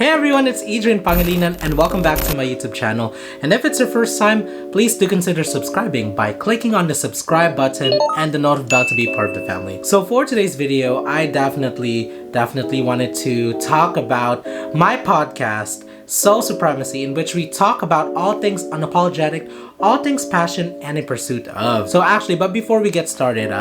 Hey everyone, it's EDRIAN PANGILINAN and welcome back to my YouTube channel. And if it's your first time, please do consider subscribing by clicking on the subscribe button and the notif bell to be part of the family. So for today's video, I definitely wanted to talk about my podcast, Supremacy, in which we talk about all things unapologetic, all things passion, and in pursuit of. But before we get started,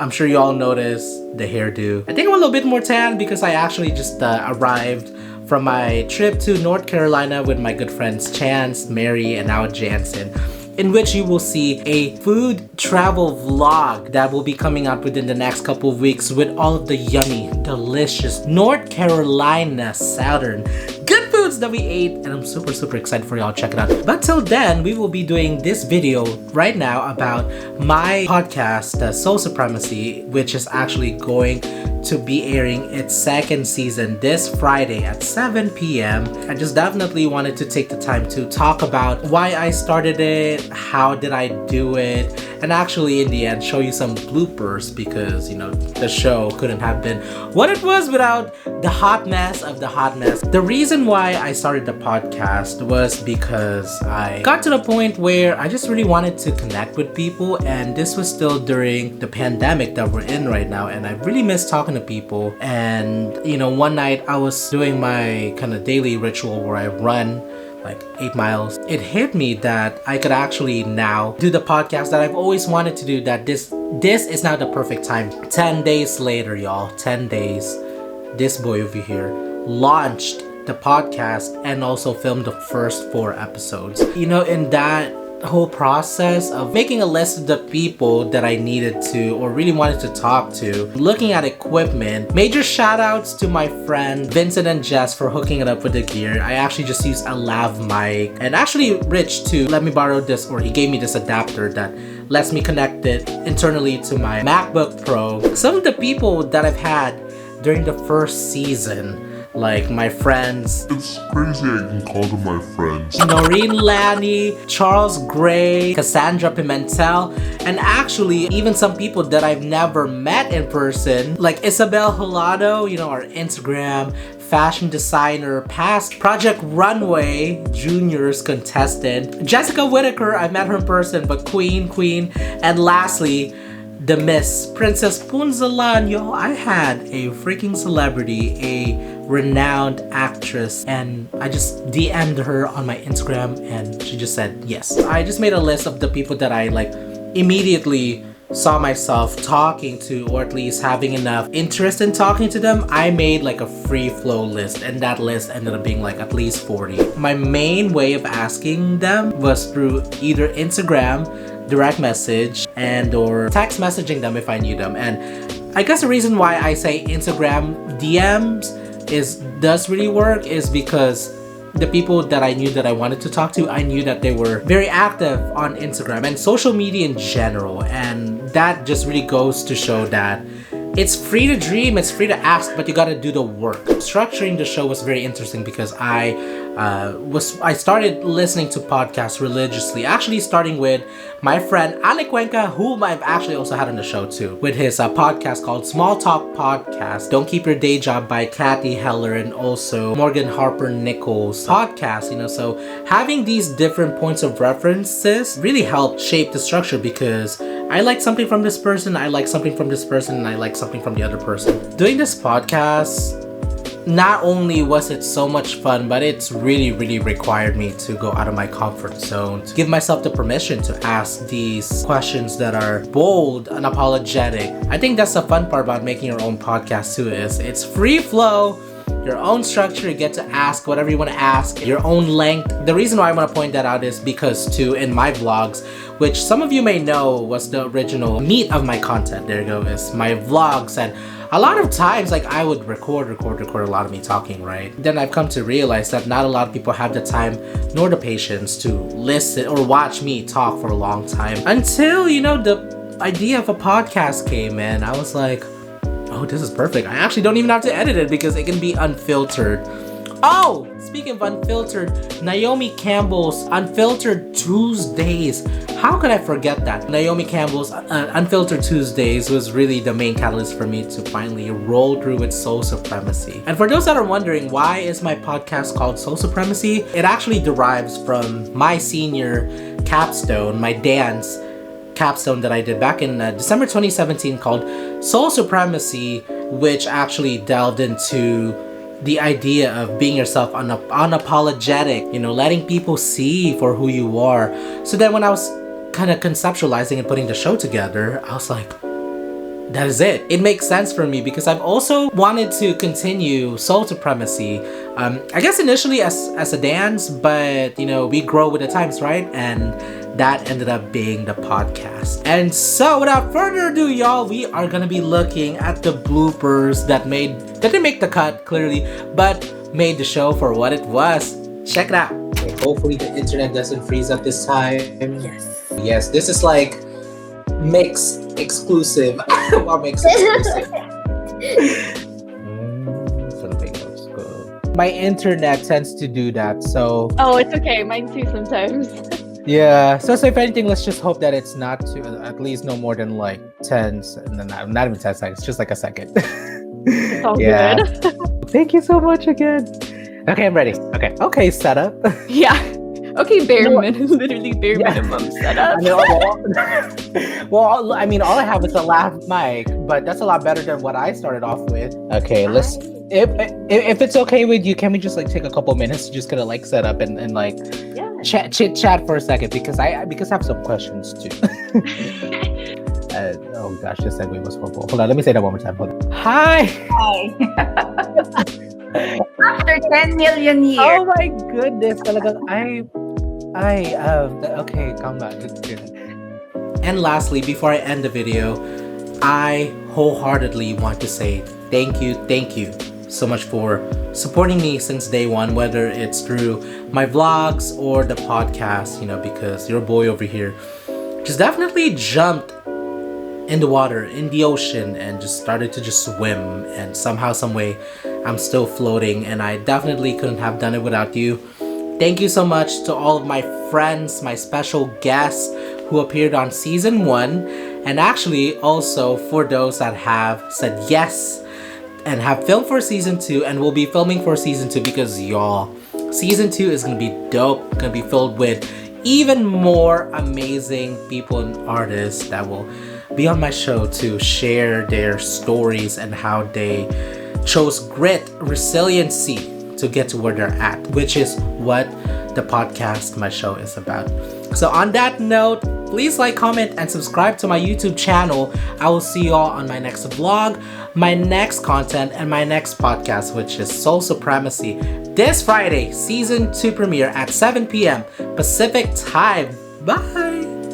I'm sure you all noticed the hairdo. I think I'm a little bit more tan because I actually just arrived from my trip to North Carolina with my good friends Chance, Mary, and now Jansen, in which you will see a food travel vlog that will be coming out within the next couple of weeks with all of the yummy, delicious North Carolina Southern good foods that we ate, and I'm super excited for y'all to check it out. But till then, we will be doing this video right now about my podcast, Soul Supremacy, which is actually going to be airing its second season this Friday at 7 p.m. I just definitely wanted to take the time to talk about why I started it, how did I do it, and actually in the end show you some bloopers because, you know, the show couldn't have been what it was without the hot mess of the hot mess. The reason why I started the podcast was because I got to the point where I just really wanted to connect with people, and this was still during the pandemic that we're in right now, and I really miss talking to people. And you know, one night I was doing my kind of daily ritual where I run like 8 miles. It hit me that I could actually now do the podcast that I've always wanted to do, that this is now the perfect time. 10 days later, y'all, 10 days, this boy over here launched the podcast and also filmed the first 4 episodes. You know, in that whole process of making a list of the people that I needed to or really wanted to talk to, looking at equipment, major shout outs to my friend Vincent and Jess for hooking it up with the gear. I actually just used a lav mic, and actually Rich to let me borrow this, or he gave me this adapter that lets me connect it internally to my MacBook Pro. Some of the people that I've had during the first season, like my friends, it's crazy I can call them my friends, Noreen Lanny, Charles Gray, Cassandra Pimentel, and actually even some people that I've never met in person, like Isabel Hilado, you know, our Instagram fashion designer, past Project Runway Juniors contestant, Jessica Whitaker, I met her in person, but Queen, and lastly, the Miss Princess Punzalan. Yo, I had a freaking celebrity, a renowned actress, and I just DM'd her on my Instagram and she just said yes. I just made a list of the people that I like immediately saw myself talking to, or at least having enough interest in talking to them. I made like a free flow list, and that list ended up being like at least 40. My main way of asking them was through either Instagram, direct message, and or text messaging them if I knew them. And I guess the reason why I say Instagram DMs does really work is because the people that I knew that I wanted to talk to, I knew that they were very active on Instagram and social media in general, and that just really goes to show that it's free to dream, it's free to ask, but you gotta do the work. Structuring the show was very interesting because I started listening to podcasts religiously, actually starting with my friend Ale Cuenca, whom I've actually also had on the show too, with his podcast called Small Talk Podcast, Don't Keep Your Day Job by Kathy Heller, and also Morgan Harper Nichols podcast, you know. So having these different points of references really helped shape the structure, because I like something from this person, I like something from this person, and I like something from the other person. Doing this podcast, not only was it so much fun, but it's really required me to go out of my comfort zone, to give myself the permission to ask these questions that are bold, unapologetic. I think that's the fun part about making your own podcast too, is it's free flow, your own structure, you get to ask whatever you want to ask, your own length. The reason why I want to point that out is because too, in my vlogs, which some of you may know was the original meat of my content, there you go, is my vlogs. And a lot of times, like, I would record a lot of me talking, right? Then I've come to realize that not a lot of people have the time nor the patience to listen or watch me talk for a long time. Until, you know, the idea of a podcast came in, I was like, oh, this is perfect. I actually don't even have to edit it because it can be unfiltered, Oh, speaking of unfiltered, Naomi Campbell's Unfiltered Tuesdays. How could I forget that? Naomi Campbell's Unfiltered Tuesdays was really the main catalyst for me to finally roll through with Soul Supremacy. And for those that are wondering, why is my podcast called Soul Supremacy? It actually derives from my senior capstone, my dance capstone that I did back in December 2017 called Soul Supremacy, which actually delved into the idea of being yourself unapologetic, letting people see for who you are. So then when I was kind of conceptualizing and putting the show together, I was like, that is it. It makes sense for me because I've also wanted to continue Soul Supremacy. I guess initially as a dance, but we grow with the times, right? And that ended up being the podcast. And so without further ado, y'all, we are gonna be looking at the bloopers that didn't make the cut clearly, but made the show for what it was. Check it out. Okay, hopefully the internet doesn't freeze up this time. Yes, this is like mix exclusive. Well, mix exclusive. Something looks good. My internet tends to do that, so. Oh, it's okay. Mine too sometimes. Yeah. So if anything, let's just hope that it's not too, at least no more than like 10, not even 10 seconds, just like a second. All good. Thank you so much again. Okay, I'm ready. Okay, setup. Yeah. Okay, literally bare minimum setup. Well, I mean, all I have is a lav mic, but that's a lot better than what I started off with. Okay, let's. If it's okay with you, can we just like take a couple minutes to just kind of like set up and like chit chat for a second because I have some questions too. Oh gosh, this segue was horrible. Hold on, let me say that one more time. Hold on. Hi. After 10 million years. Oh my goodness, talagang okay, calm down. It's good. And lastly, before I end the video, I wholeheartedly want to say thank you so much for supporting me since day one, whether it's through my vlogs or the podcast, because your boy over here just definitely jumped in the water, in the ocean, and just started to just swim, and somehow, some way, I'm still floating, and I definitely couldn't have done it without you. Thank you so much to all of my friends, my special guests who appeared on season 1, and actually also for those that have said yes and have filmed for season 2 and will be filming for season 2, because y'all, season 2 is gonna be dope, gonna be filled with even more amazing people and artists that will be on my show to share their stories and how they chose grit, resiliency to get to where they're at, which is what the podcast, my show, is about. So on that note, please like, comment, and subscribe to my YouTube channel. I will see you all on my next vlog, my next content, and my next podcast, which is Soul Supremacy, this Friday, season 2 premiere at 7 p.m. Pacific time. Bye!